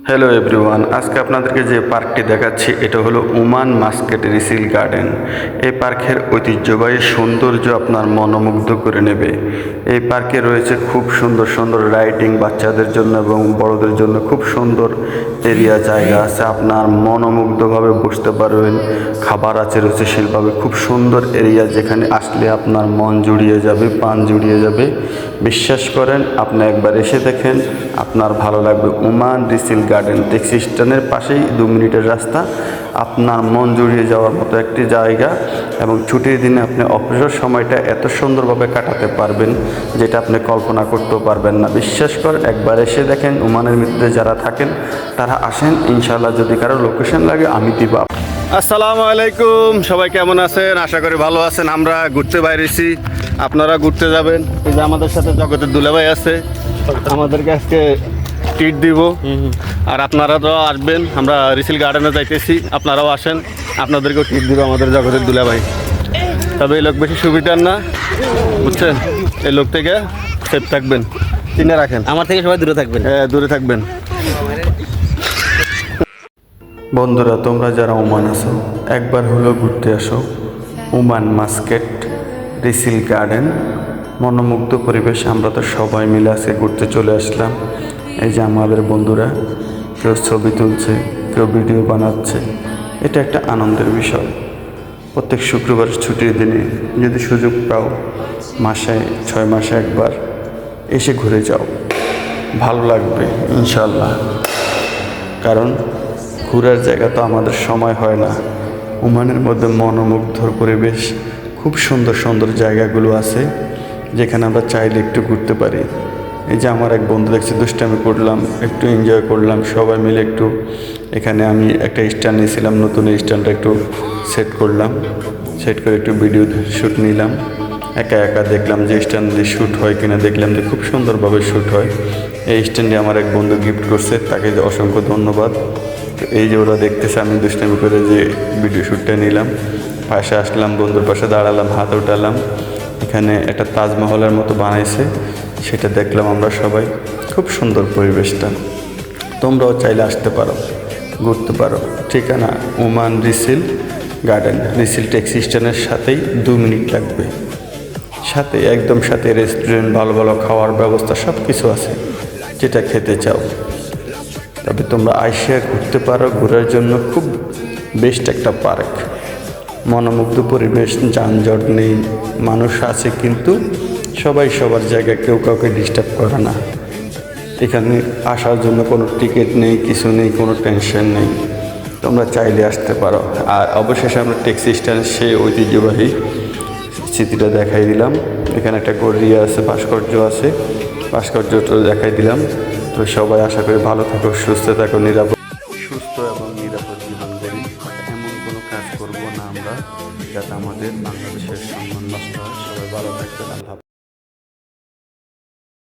Hello everyone, আজকে আপনাদেরকে যে পার্কটি দেখাচ্ছি এটা হলো ওমান মাস্কেট রিসিল গার্ডেন। এই পার্কের ঐতিহ্যবাহী সৌন্দর্য আপনার মনোমুগ্ধ করে নেবে। এই পার্কে রয়েছে খুব সুন্দর সুন্দর রাইডিং, বাচ্চাদের জন্য এবং বড়দের জন্য খুব সুন্দর এরিয়া জায়গা আছে। আপনার মনোমুগ্ধভাবে বসতে পারবেন। খাবার আছে, রুচিশীলভাবে খুব সুন্দর এরিয়া, যেখানে আসলে আপনার মন জুড়িয়ে যাবে, প্রাণ জুড়িয়ে যাবে। বিশ্বাস করেন, আপনি একবার এসে দেখেন, আপনার ভালো লাগবে। ওমান রিসিল গার্ডেন ট্যাক্সি স্ট্যান্ডের পাশেই 2 মিনিটের রাস্তা। আপনার মন জুড়িয়ে যাওয়ার মতো একটি জায়গা, এবং ছুটির দিনে আপনি অবসর সময়টা এত সুন্দরভাবে কাটাতে পারবেন যেটা আপনি কল্পনা করতেও পারবেন না। বিশ্বাস করেন, একবার এসে দেখেন। ওমানের মধ্যে যারা থাকেন তারা আসেন, ইনশাআল্লাহ। যদি কারো লোকেশন লাগে আমি দিব। আসসালামু আলাইকুম, সবাই কেমন আছেন? আশা করি ভালো আছেন। আমরা ঘুরতে বাইরেছি, আপনারা ঘুরতে যাবেন। এই যে আমাদের সাথে জগতের দুলাভাই আছে, আমাদেরকে আজকে ট্রিট দিব। আর আপনারা তো আসবেন, আমরা রিসিল গার্ডেনে যাইতেছি, আপনারাও আসেন, আপনাদেরকেও ট্রিট দিব আমাদের জগতের দুলাভাই। তবে এই লোক বেশি সুবিধার না, বুঝছেন? এই লোক থেকে সেফ থাকবেন, চিনে রাখেন। আমার থেকে সবাই দূরে থাকবেন। হ্যাঁ, দূরে থাকবেন। বন্ধুরা, তোমরা যারা ওমান আছো, একবার হলো ঘুরতে আসো ওমান মাস্কেট রিসিল গার্ডেন। মনোমুগ্ধ পরিবেশ। আমরা তো সবাই মিলে আজকে ঘুরতে চলে আসলাম। এই যে আমাদের বন্ধুরা, কেউ ছবি তুলছে, কেউ ভিডিও বানাচ্ছে। এটা একটা আনন্দের বিষয়। প্রত্যেক শুক্রবার ছুটির দিনে যদি সুযোগ পাও, মাসে 6 মাসে একবার এসে ঘুরে যাও, ভালো লাগবে ইনশাল্লাহ। কারণ ঘোরার জায়গা তো আমাদের সময় হয় না। ওমানের মধ্যে মনোমুগ্ধর পরিবেশ, খুব সুন্দর সুন্দর জায়গাগুলো আছে যেখানে আমরা চাইলে একটু ঘুরতে পারি। এই যে আমার এক বন্ধু দেখছি, দুষ্টামি করলাম, একটু এনজয় করলাম সবাই মিলে একটু। এখানে আমি একটা স্ট্যান্ড নিয়েছিলাম, নতুন স্ট্যান্ডটা একটু সেট করলাম, সেট করে একটু ভিডিও শ্যুট নিলাম। একা একা দেখলাম যে স্ট্যান্ড দিয়ে শ্যুট হয় কিনা, দেখলাম যে খুব সুন্দরভাবে শ্যুট হয়। এই স্ট্যান্ডে আমার এক বন্ধু গিফট করছে, তাকে অসংখ্য ধন্যবাদ। তো এই যে ওরা দেখতেছে আমি দুষ্টামি করে যে ভিডিও শ্যুটটা নিলাম, পাশে আসলাম, বন্ধুর পাশে দাঁড়ালাম, হাত উঠালাম। এখানে একটা তাজমহলের মতো বানাইছে, সেটা দেখলাম আমরা সবাই। খুব সুন্দর পরিবেশটা। তোমরাও চাইলে আসতে পারো, ঘুরতে পারো। ঠিকানা ওমান রিসিল গার্ডেন, রিসিল ট্যাক্সি স্ট্যান্ডের সাথেই 2 মিনিট লাগবে। সাথে একদম সাথে রেস্টুরেন্ট, ভালো ভালো খাওয়ার ব্যবস্থা সব কিছু আছে, যেটা খেতে চাও। তবে তোমরা আইসা ঘুরতে পারো। ঘোরার জন্য খুব বেস্ট একটা পার্ক। মনোমুগ্ধ পরিবেশ, যানজট নেই, মানুষ আছে কিন্তু সবাই সবার জায়গায়, কেউ কাউকে ডিস্টার্ব করে না। এখানে আসার জন্য কোনো টিকিট নেই, কিছু নেই, কোনো টেনশন নেই। তোমরা চাইলে আসতে পারো। আর অবশেষে আমরা ট্যাক্সি স্ট্যান্ড সেই ঐতিহ্যবাহী স্মৃতিটা দেখাই দিলাম। এখানে একটা গড়িয়া আছে, ভাস্কর্য আছে, ভাস্কর্যটা দেখাই দিলাম। তো সবাই আশা করি ভালো থাকো, সুস্থ থাকো, সুস্থ এবং নিরাপদ জীবন করি। এমন কোনো কাজ করব না আমরা যাতে আমাদের বাংলাদেশের সম্মান নষ্ট হয়। সবাই ভালো থাকবেন। আল্লাহ।